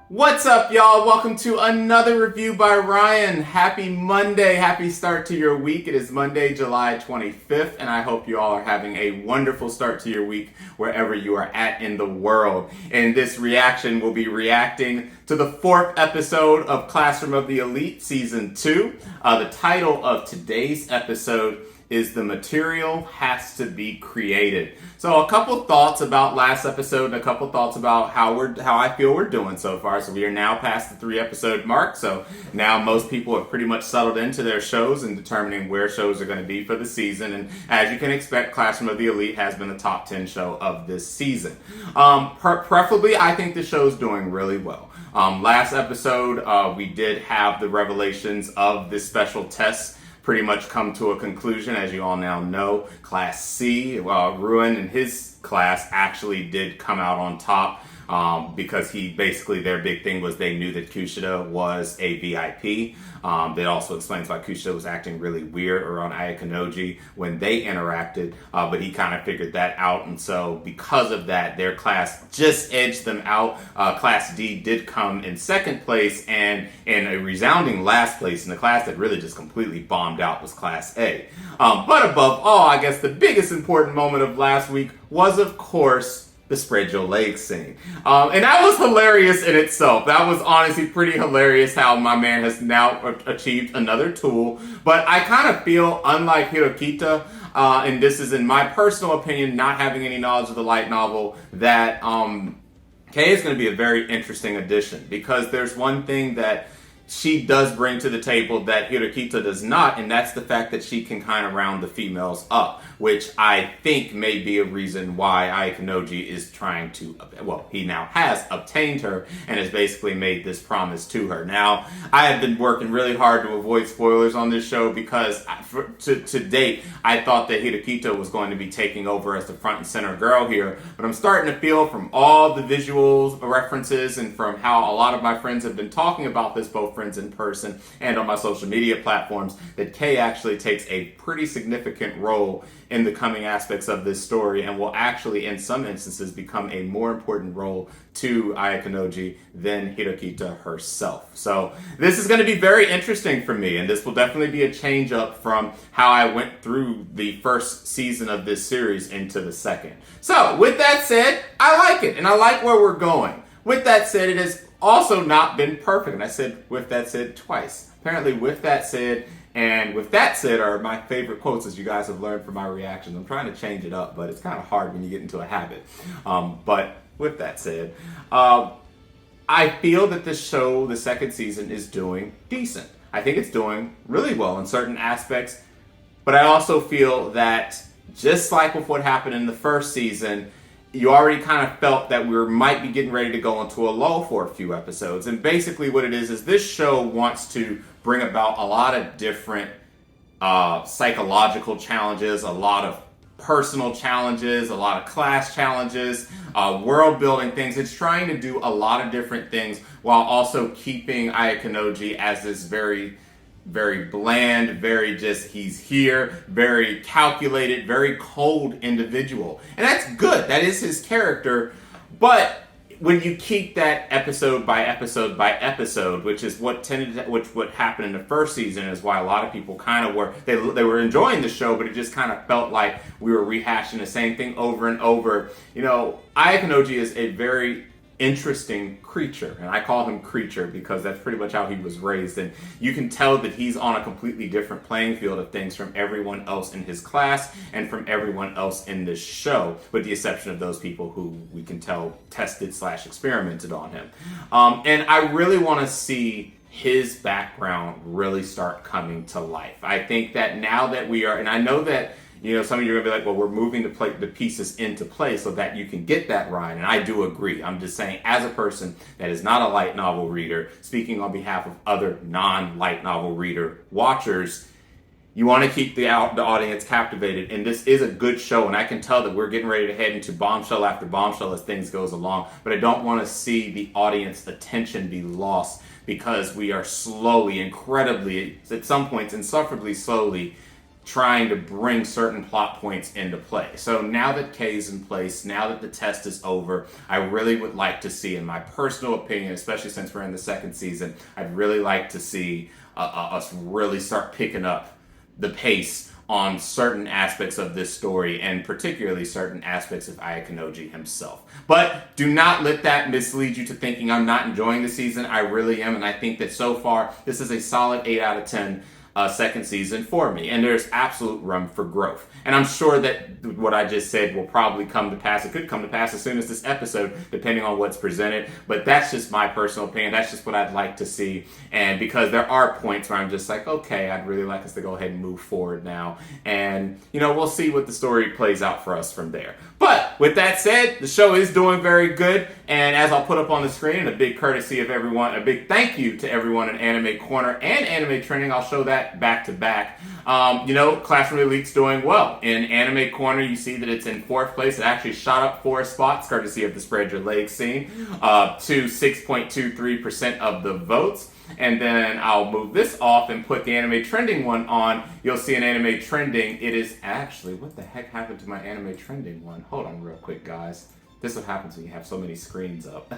What's up, y'all? Welcome to another review by Ryan. Happy Monday. Happy start to your week. It is Monday, July 25th, and I hope you all are having a wonderful start to your week wherever you are at in the world. In this reaction, we'll be reacting to the 4th episode of Classroom of the Elite Season 2. The title of today's episode is The Material Has to Be Created. So a couple thoughts about last episode and a couple thoughts about how I feel we're doing so far. So we are now past the 3-episode mark. So now most people have pretty much settled into their shows and determining where shows are going to be for the season. And as you can expect, Classroom of the Elite has been a top 10 show of this season. Preferably, I think the show's doing really well. Last episode, we did have the revelations of this special test pretty much come to a conclusion. As you all now know, Class C, Ruin and his class actually did come out on top because their big thing was they knew that Kyoushitsu was a VIP. That also explains why Kyoushitsu was acting really weird around Ayakanoji when they interacted, but he kind of figured that out, and so because of that, their class just edged them out. Class D did come in second place, and in a resounding last place in the class that really just completely bombed out was Class A. But above all, I guess the biggest important moment of last week was, of course, the spread your legs scene. And that was hilarious in itself. That was honestly pretty hilarious how my man has now achieved another tool. But I kind of feel, unlike Hirokita, and this is in my personal opinion, not having any knowledge of the light novel, that Kei is going to be a very interesting addition. Because there's one thing that she does bring to the table that Hirokita does not, and that's the fact that she can kind of round the females up, which I think may be a reason why Ayakanoji is trying to, he now has obtained her and has basically made this promise to her. Now, I have been working really hard to avoid spoilers on this show because to date, I thought that Hirokita was going to be taking over as the front and center girl here, but I'm starting to feel from all the visuals, references, and from how a lot of my friends have been talking about this, both friends in person and on my social media platforms, that Kei actually takes a pretty significant role in the coming aspects of this story and will actually, in some instances, become a more important role to Ayakanoji than Hirokita herself. So this is going to be very interesting for me, and this will definitely be a change up from how I went through the first season of this series into the second. So with that said, I like it, and I like where we're going. With that said, it has also not been perfect, and I said with that said twice. Apparently with that said and with that said are my favorite quotes, as you guys have learned from my reactions. I'm trying to change it up, but it's kind of hard when you get into a habit. But with that said, I feel that this show, the second season, is doing decent. I think it's doing really well in certain aspects, but I also feel that just like with what happened in the first season, you already kind of felt that we might be getting ready to go into a lull for a few episodes. And basically what it is this show wants to bring about a lot of different psychological challenges, a lot of personal challenges, a lot of class challenges, world building things. It's trying to do a lot of different things while also keeping Ayakanoji as this very bland, very just, he's here, very calculated, very cold individual. And that's good. That is his character. But when you keep that episode by episode by episode, which is what happened in the first season, is why a lot of people kind of they were enjoying the show, but it just kind of felt like we were rehashing the same thing over and over. You know, Ayakanoji is a very interesting creature, and I call him creature because that's pretty much how he was raised, and you can tell that he's on a completely different playing field of things from everyone else in his class and from everyone else in this show, with the exception of those people who we can tell tested / experimented on him. And I really want to see his background really start coming to life. I think that now that we are, and I know that some of you are going to be like, well, we're moving the pieces into place so that you can get that ride. And I do agree. I'm just saying, as a person that is not a light novel reader, speaking on behalf of other non-light novel reader watchers, you want to keep the audience captivated. And this is a good show. And I can tell that we're getting ready to head into bombshell after bombshell as things goes along. But I don't want to see the audience attention be lost because we are slowly, incredibly, at some points, insufferably slowly, trying to bring certain plot points into play. So now that K's in place, now that the test is over, I really would like to see, in my personal opinion, especially since we're in the second season, I'd really like to see us really start picking up the pace on certain aspects of this story, and particularly certain aspects of Ayakanoji himself. But do not let that mislead you to thinking I'm not enjoying the season. I really am, and I think that so far this is a solid 8 out of 10 second season for me, and there's absolute room for growth. And I'm sure that what I just said will probably come to pass. It could come to pass as soon as this episode, depending on what's presented. But that's just my personal opinion. That's just what I'd like to see. And because there are points where I'm just like, okay, I'd really like us to go ahead and move forward now. And, you know, we'll see what the story plays out for us from there. But with that said, the show is doing very good. And as I'll put up on the screen, a big courtesy of everyone, a big thank you to everyone in Anime Corner and Anime Trending. I'll show that back to back. You know, Classroom Elite's doing well. In Anime Corner, you see that it's in 4th place. It actually shot up 4 spots, courtesy of the Spread Your Legs scene, to 6.23% of the votes. And then I'll move this off and put the Anime Trending one on. You'll see an Anime Trending. It is actually, what the heck happened to my Anime Trending one? Hold on real quick, guys. This is what happens when you have so many screens up.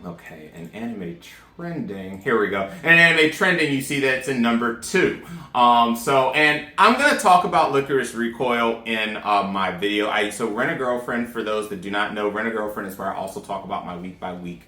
Okay, and Anime Trending, here we go. And Anime Trending, you see that it's in number 2. And I'm going to talk about Licorice Recoil in my video. So Rent a Girlfriend, for those that do not know, Rent a Girlfriend is where I also talk about my week-by-week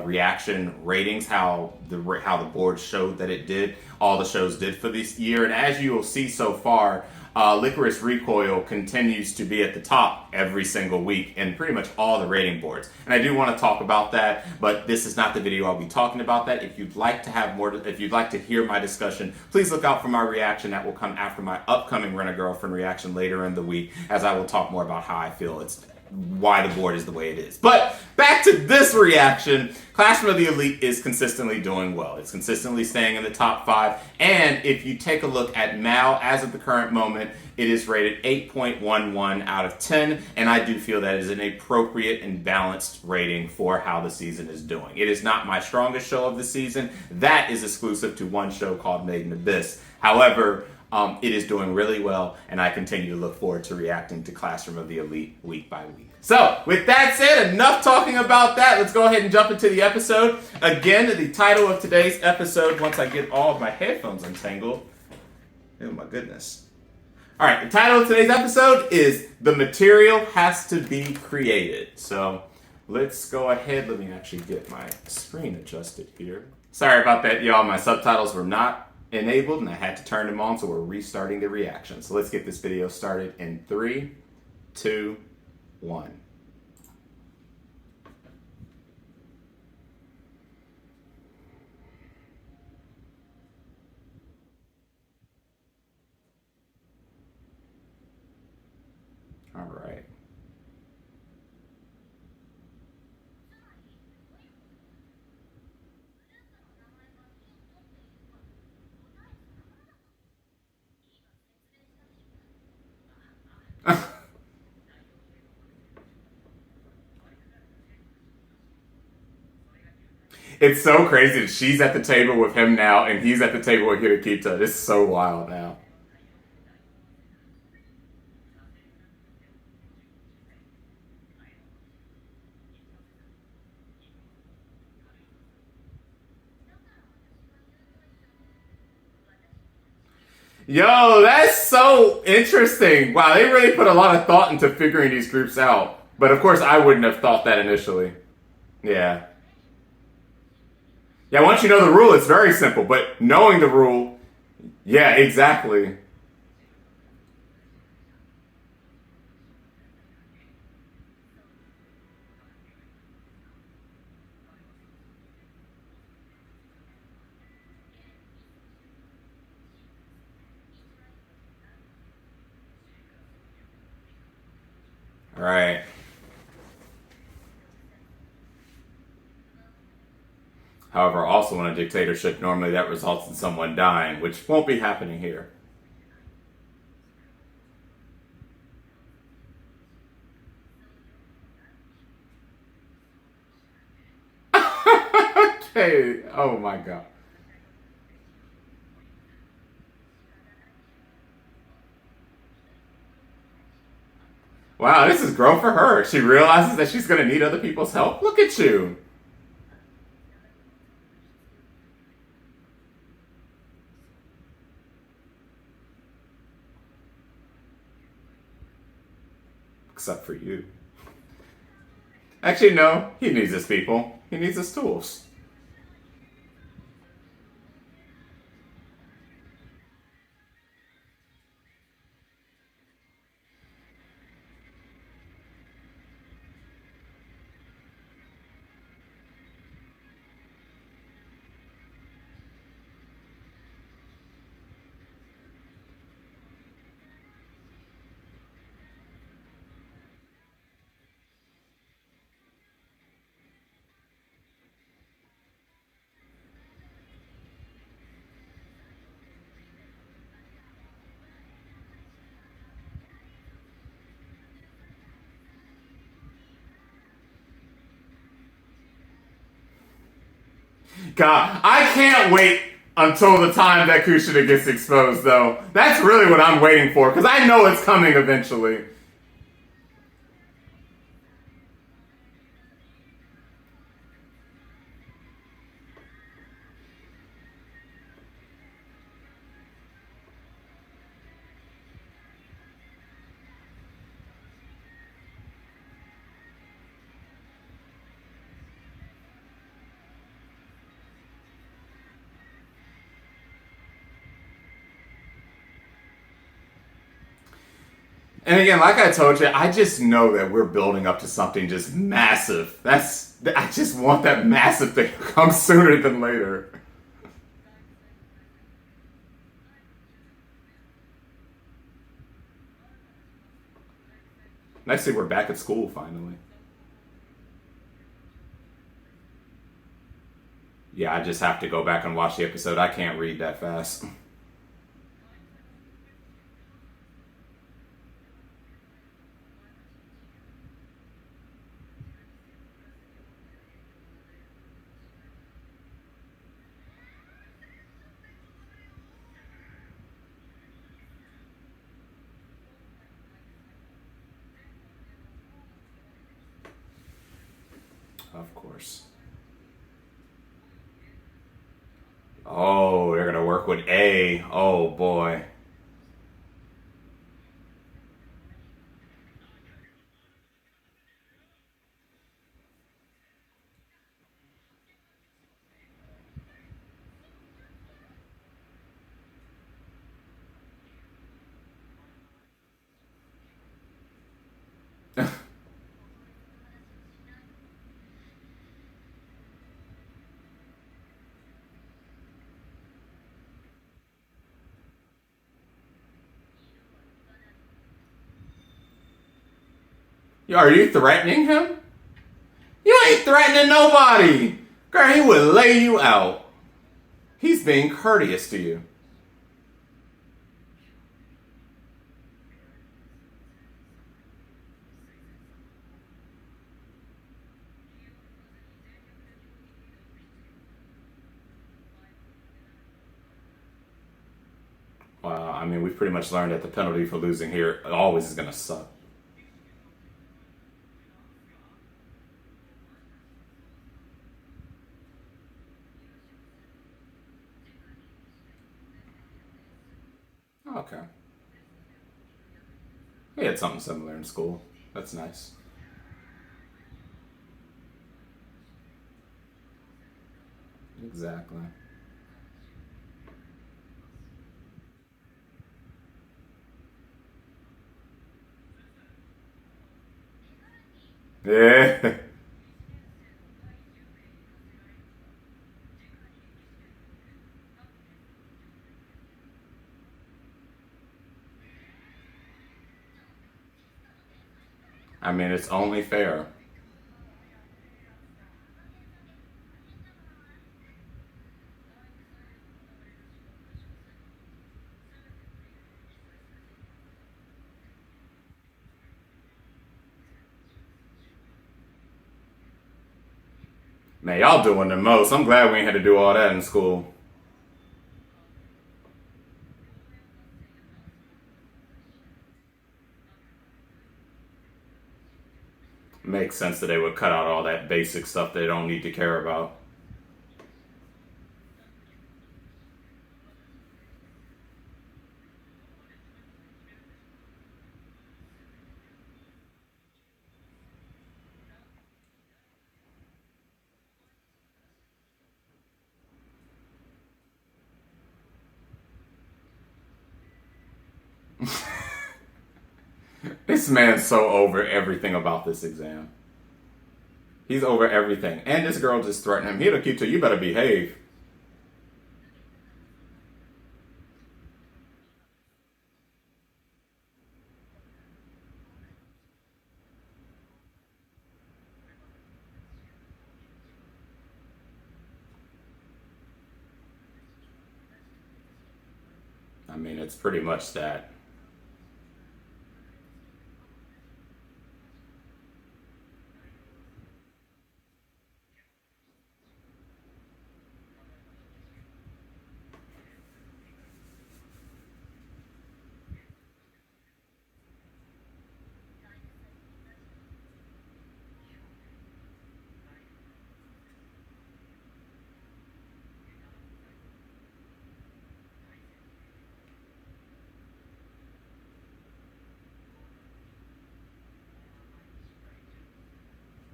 reaction ratings, how the board showed that it did, all the shows did for this year. And as you will see so far, Licorice Recoil continues to be at the top every single week in pretty much all the rating boards. And I do want to talk about that, but this is not the video I'll be talking about that. If you'd like to have more, if you'd like to hear my discussion, please look out for my reaction. That will come after my upcoming Rent a Girlfriend reaction later in the week, as I will talk more about how I feel why the board is the way it is. But back to this reaction, Classroom of the Elite is consistently doing well. It's consistently staying in the top 5. And if you take a look at Mal, as of the current moment, it is rated 8.11 out of 10. And I do feel that is an appropriate and balanced rating for how the season is doing. It is not my strongest show of the season. That is exclusive to one show called Made in Abyss. However, it is doing really well, and I continue to look forward to reacting to Classroom of the Elite week by week. So, with that said, enough talking about that. Let's go ahead and jump into the episode. Again, the title of today's episode, once I get all of my headphones untangled. Oh my goodness. Alright, the title of today's episode is The Material Has to Be Created. So, let's go ahead. Let me actually get my screen adjusted here. Sorry about that, y'all. My subtitles were not enabled and I had to turn them on, so we're restarting the reaction. So let's get this video started in 3, 2, 1. All right. It's so crazy that she's at the table with him now and he's at the table with Hirokita. It's so wild now. Yo, that's so interesting. Wow, they really put a lot of thought into figuring these groups out. But of course, I wouldn't have thought that initially. Yeah. Yeah, once you know the rule, it's very simple. But knowing the rule, yeah, exactly. Right. However, also in a dictatorship, normally that results in someone dying, which won't be happening here. Okay. Oh my god. Wow, this is growth for her. She realizes that she's going to need other people's help. Look at you. Except for you. Actually, no. He needs his people. He needs his tools. God, I can't wait until the time that Kushida gets exposed, though. That's really what I'm waiting for, because I know it's coming eventually. And again, like I told you, I just know that we're building up to something just massive. I just want that massive thing to come sooner than later. Next thing, we're back at school finally. Yeah, I just have to go back and watch the episode. I can't read that fast. Of course. Oh, they're gonna work with A. Oh boy. Are you threatening him? You ain't threatening nobody. Girl, he would lay you out. He's being courteous to you. Well, I mean, we've pretty much learned that the penalty for losing here always is gonna suck. Okay. He had something similar in school. That's nice. Exactly. Yeah. I mean, it's only fair. Man, y'all doing the most. I'm glad we ain't had to do all that in school. Makes sense that they would cut out all that basic stuff they don't need to care about. This man's so over everything about this exam. He's over everything. And this girl just threatened him. Hirokito, you better behave. I mean, it's pretty much that.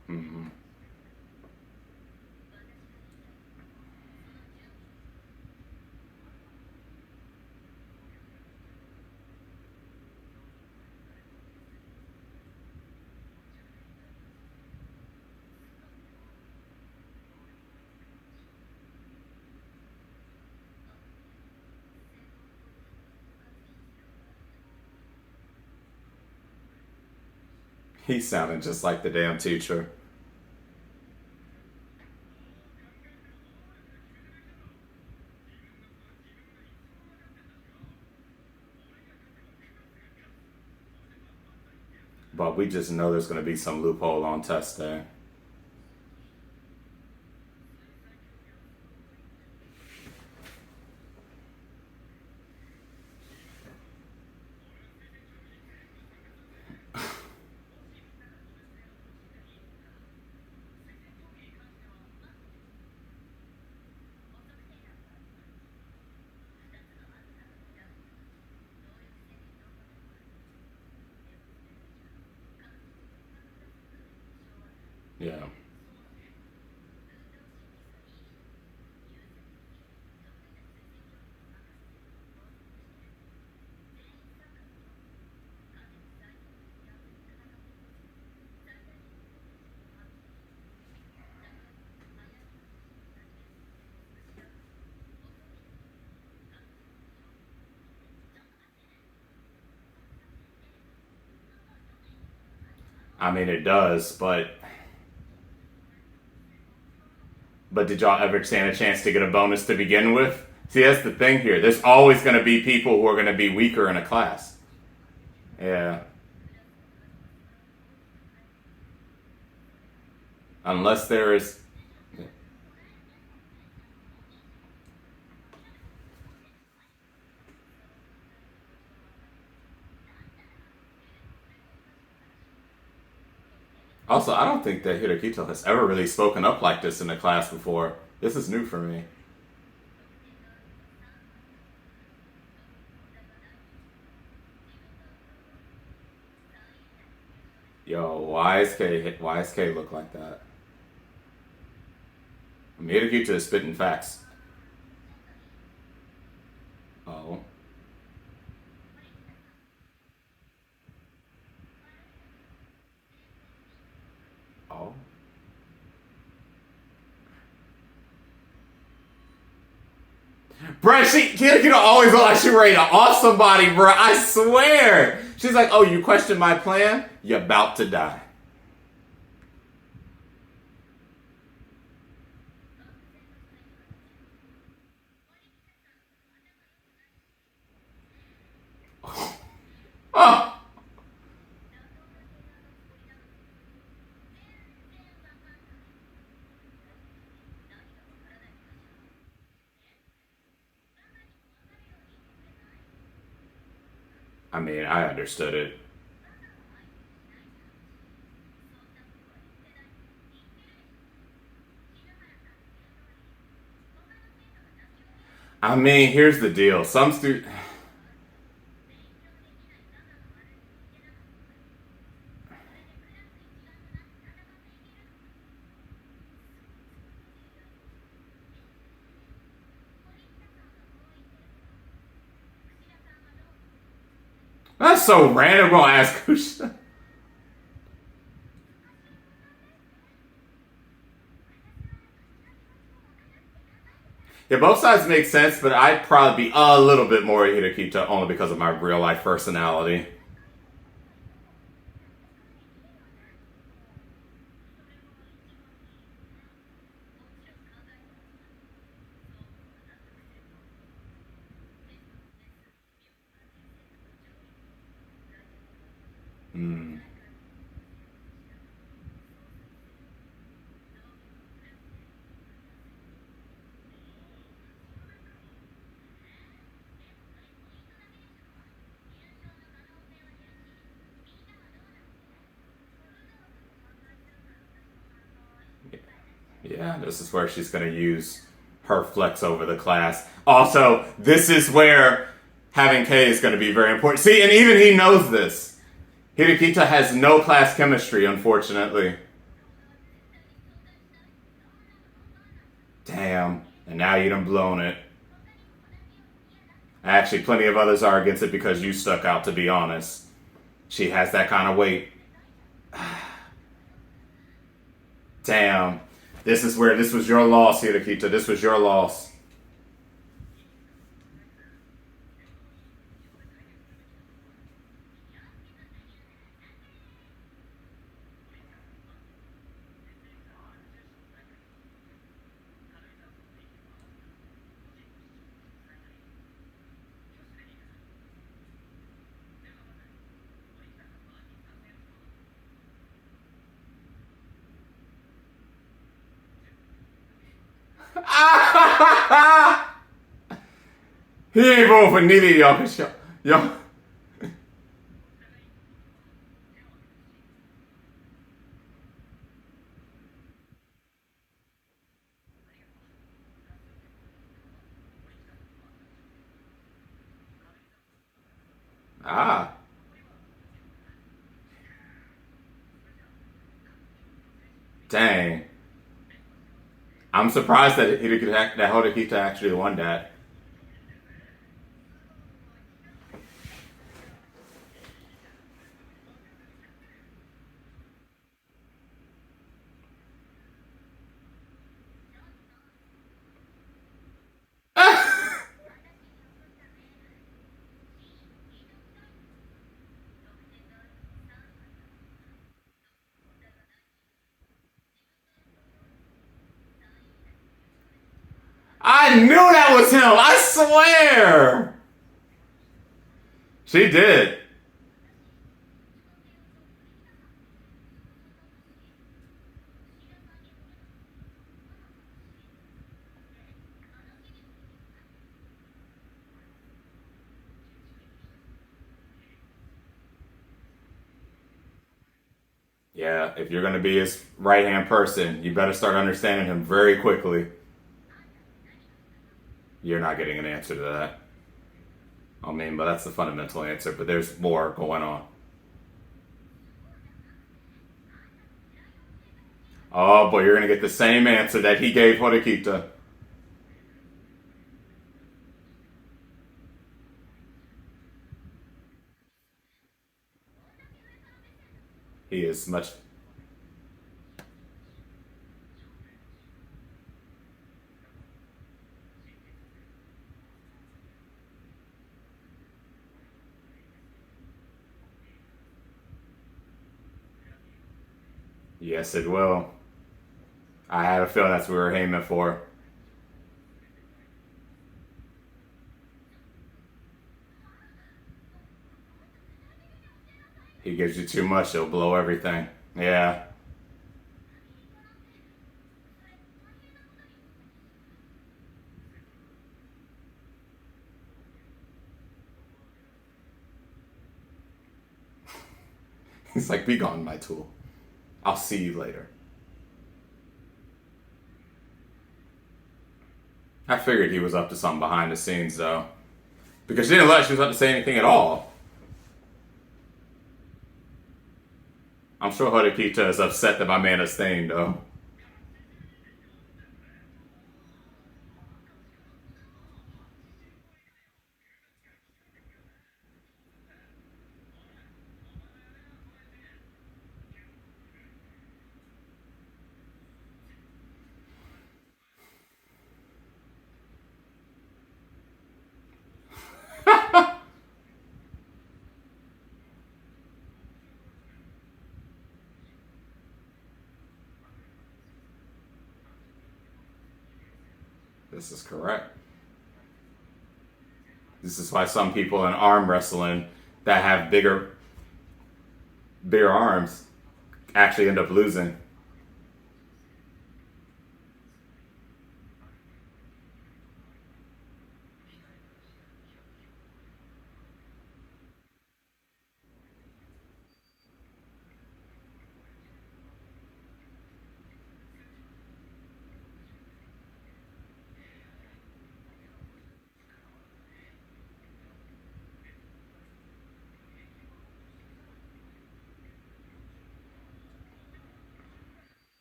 Mm-hmm. He sounded just like the damn teacher. But we just know there's going to be some loophole on test day. Yeah. I mean, it does, but did y'all ever stand a chance to get a bonus to begin with? See, that's the thing here. There's always going to be people who are going to be weaker in a class. Yeah. Unless there is. Also, I don't think that Hirokito has ever really spoken up like this in a class before. This is new for me. Yo, why is K look like that? Hirokito is spitting facts. Oh. Oh. Bruh, Hirokito always look like she ready to off somebody, bruh. I swear. She's like, oh, you question my plan? You're about to die. Oh. I mean, I understood it. I mean, here's the deal. Some students. That's so random. We'll ask Kyoushitsu. Yeah, both sides make sense, but I'd probably be a little bit more Hirokita only because of my real life personality. Hmm. Yeah, this is where she's going to use her flex over the class. Also, this is where having K is going to be very important. See, and even he knows this. Hirokita has no class chemistry, unfortunately. Damn. And now you done blown it. Actually, plenty of others are against it because you stuck out, to be honest. She has that kind of weight. Damn. This was your loss, Hirokita. This was your loss. He ain't voting for neither of y'all. Yo. Ah. Dang. I'm surprised that Hirokita actually won that. I knew that was him. I swear. She did. Yeah, if you're going to be his right hand person, you better start understanding him very quickly. You're not getting an answer to that. I mean, but that's the fundamental answer, but there's more going on. Oh boy, you're going to get the same answer that he gave Horikita. He is much. Yes, it will. I had a feeling that's what we were aiming for. He gives you too much, he'll blow everything. Yeah. He's like, be gone, my tool. I'll see you later. I figured he was up to something behind the scenes, though. Because she didn't let she was up to say anything at all. I'm sure Horikita is upset that my man is staying, though. This is correct. This is why some people in arm wrestling that have bigger arms actually end up losing.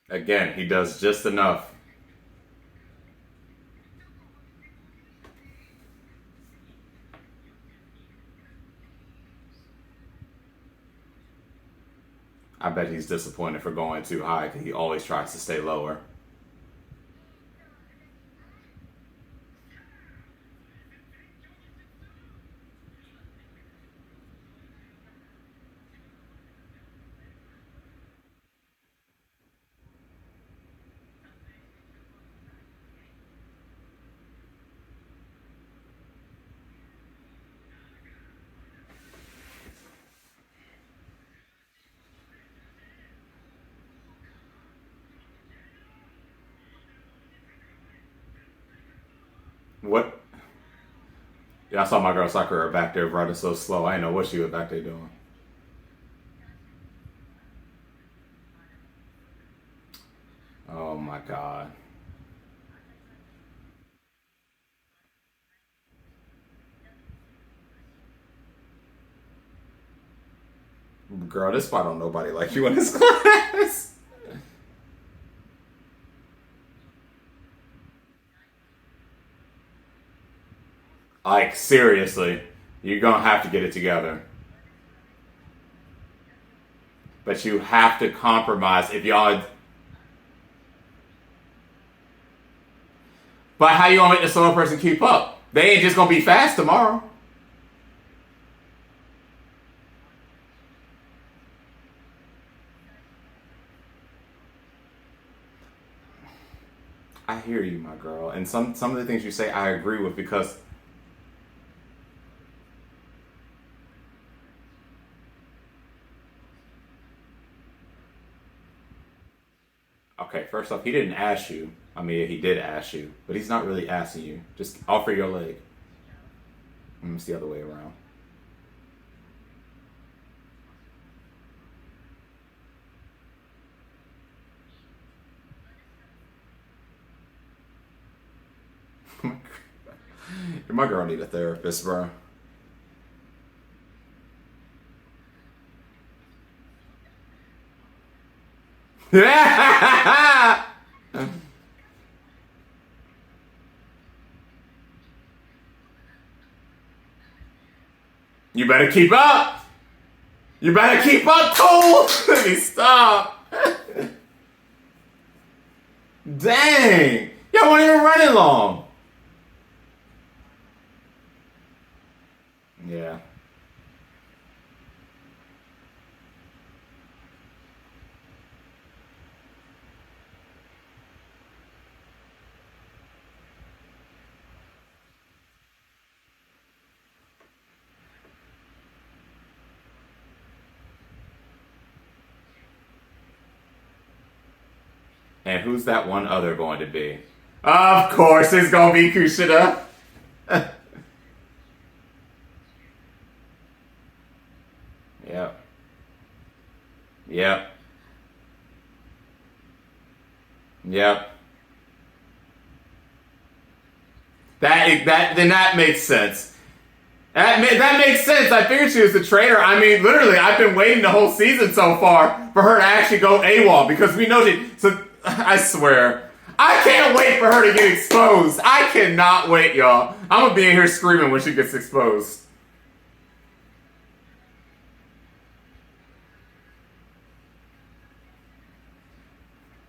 Again, he does just enough. I bet he's disappointed for going too high because he always tries to stay lower. What? Yeah, I saw my girl Sakura back there running so slow. I didn't know what she was back there doing. Oh my god. Girl, this spot don't nobody like you in this class. Like, seriously. You're gonna have to get it together. But you have to compromise if y'all. But how you gonna make the slower person keep up? They ain't just gonna be fast tomorrow. I hear you, my girl. And some of the things you say I agree with because okay, first off, he didn't ask you. I mean, he did ask you, but he's not really asking you. Just offer your leg. It's the other way around. My girl need a therapist, bro. You better keep up. You better keep up, Cole. Let me stop. Dang. Y'all weren't even running long. Yeah. And who's that one other going to be? Of course it's going to be Kushida. Yep. Yep. Yep. That makes sense. That makes sense. I figured she was the traitor. I mean, literally, I've been waiting the whole season so far for her to actually go AWOL because we know she. So I swear, I can't wait for her to get exposed. I cannot wait, y'all. I'm gonna be in here screaming when she gets exposed.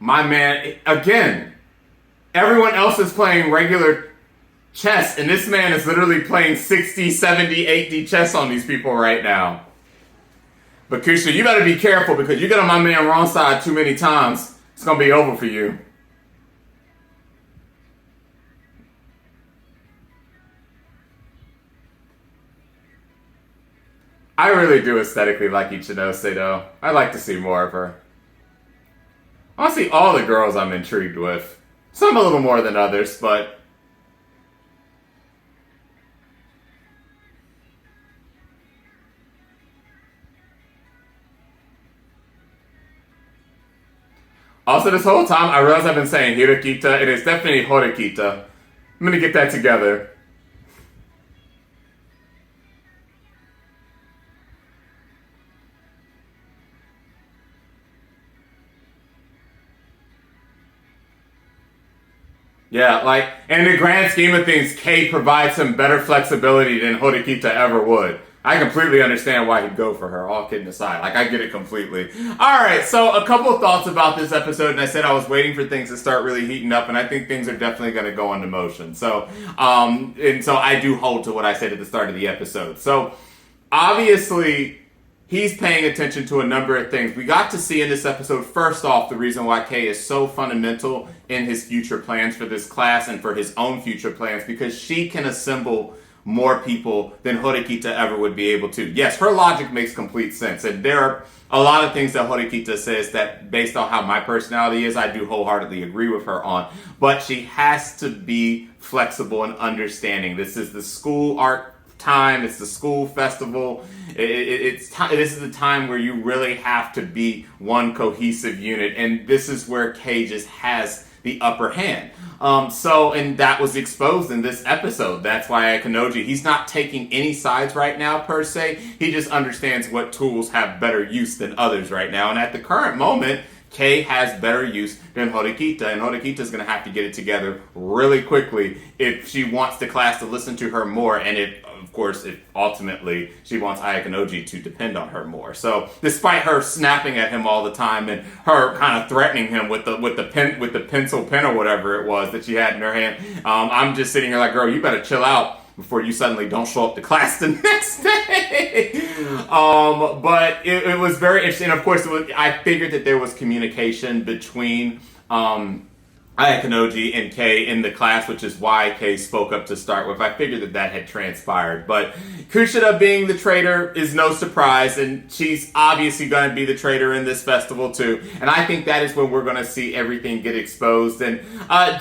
My man, again, everyone else is playing regular chess, and this man is literally playing 60, 70, 80 chess on these people right now. But Kyoushitsu, you better be careful because you get on my man wrong side too many times, it's gonna be over for you. I really do aesthetically like Ichinose though. I'd like to see more of her. Honestly, all the girls I'm intrigued with. Some a little more than others, but... Also, this whole time, I realize I've been saying Hirokita, and it's definitely Horikita. I'm gonna get that together. Yeah, like, in the grand scheme of things, Kei provides some better flexibility than Horikita ever would. I completely understand why he'd go for her, all kidding aside. Like, I get it completely. Alright, so a couple of thoughts about this episode, and I said I was waiting for things to start really heating up, and I think things are definitely going to go into motion. So, and so I do hold to what I said at the start of the episode. So, obviously, he's paying attention to a number of things. We got to see in this episode, first off, the reason why Kei is so fundamental in his future plans for this class and for his own future plans, because she can assemble more people than Horikita ever would be able to. Yes, her logic makes complete sense, and there are a lot of things that Horikita says that, based on how my personality is, I do wholeheartedly agree with her on. But she has to be flexible and understanding. This is the school art time. It's the school festival. This is the time where you really have to be one cohesive unit, and this is where Kei just has the upper hand. And that was exposed in this episode. That's why Akinoji, he's not taking any sides right now, per se. He just understands what tools have better use than others right now. And at the current moment, Kei has better use than Horikita, and Horikita's going to have to get it together really quickly if she wants the class to listen to her more, and if ultimately she wants Ayakanoji to depend on her more. So, despite her snapping at him all the time and her kind of threatening him with the pencil pen or whatever it was that she had in her hand, I'm just sitting here like, girl, you better chill out before you suddenly don't show up to class the next day. But it was very interesting. Of course, I figured that there was communication between Ayakanoji and Kei in the class, which is why Kei spoke up to start with. I figured that had transpired. But Kushida being the traitor is no surprise, and she's obviously going to be the traitor in this festival too. And I think that is when we're going to see everything get exposed. And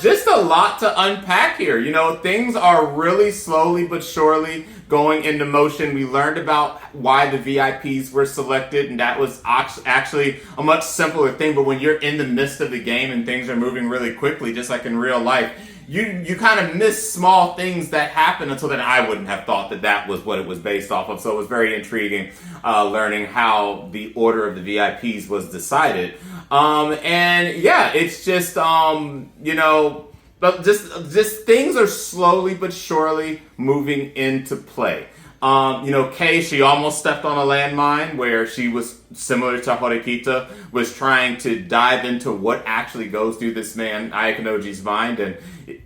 just a lot to unpack here. You know, things are really slowly but surely going into motion. We learned about why the VIPs were selected, and that was actually a much simpler thing. But when you're in the midst of the game and things are moving really quickly, just like in real life, you kind of miss small things that happen. Until then, I wouldn't have thought that was what it was based off of. So it was very intriguing learning how the order of the VIPs was decided. And yeah, it's just but just things are slowly but surely moving into play. Kei, she almost stepped on a landmine where she was, similar to Horikita, was trying to dive into what actually goes through this man, Ayakanoji's mind, and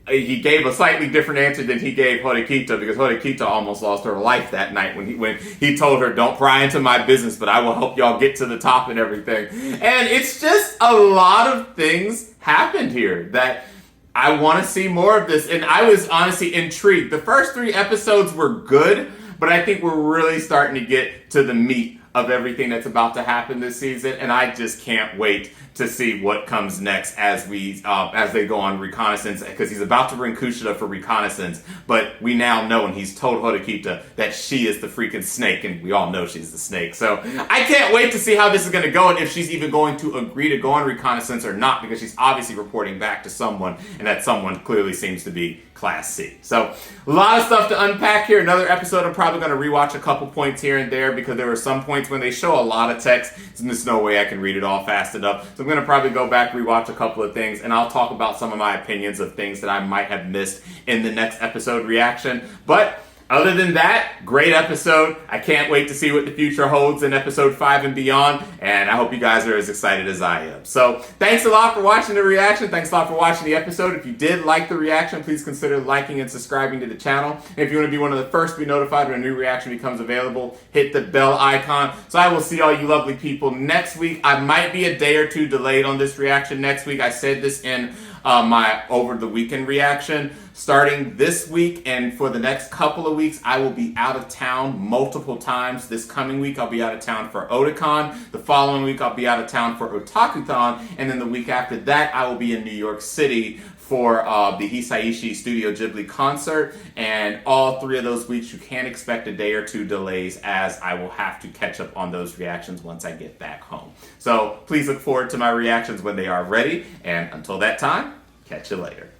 he gave a slightly different answer than he gave Horikita, because Horikita almost lost her life that night when he told her, don't pry into my business, but I will help y'all get to the top and everything. And it's just a lot of things happened here that I want to see more of this, and I was honestly intrigued. The first 3 episodes were good, but I think we're really starting to get to the meat of everything that's about to happen this season, and I just can't wait to see what comes next as they go on reconnaissance, because he's about to bring Kushida for reconnaissance, but we now know, and he's told Hodokita that she is the freaking snake, and we all know she's the snake. So I can't wait to see how this is going to go, and if she's even going to agree to go on reconnaissance or not, because she's obviously reporting back to someone, and that someone clearly seems to be Class C. So a lot of stuff to unpack here. Another episode, I'm probably going to rewatch a couple points here and there, because there were some points when they show a lot of text, and there's no way I can read it all fast enough. So I'm going to probably go back, rewatch a couple of things, and I'll talk about some of my opinions of things that I might have missed in the next episode reaction. But other than that, great episode. I can't wait to see what the future holds in episode 5 and beyond, and I hope you guys are as excited as I am. So thanks a lot for watching the reaction. Thanks a lot for watching the episode. If you did like the reaction, please consider liking and subscribing to the channel. And if you want to be one of the first to be notified when a new reaction becomes available, hit the bell icon. So I will see all you lovely people next week. I might be a day or two delayed on this reaction next week. I said this in my over the weekend reaction. Starting this week and for the next couple of weeks, I will be out of town multiple times. This coming week, I'll be out of town for Otakon. The following week, I'll be out of town for Otakuthon. And then the week after that, I will be in New York City for the Hisaishi Studio Ghibli concert. And all 3 of those weeks, you can expect a day or 2 delays, as I will have to catch up on those reactions once I get back home. So please look forward to my reactions when they are ready. And until that time, catch you later.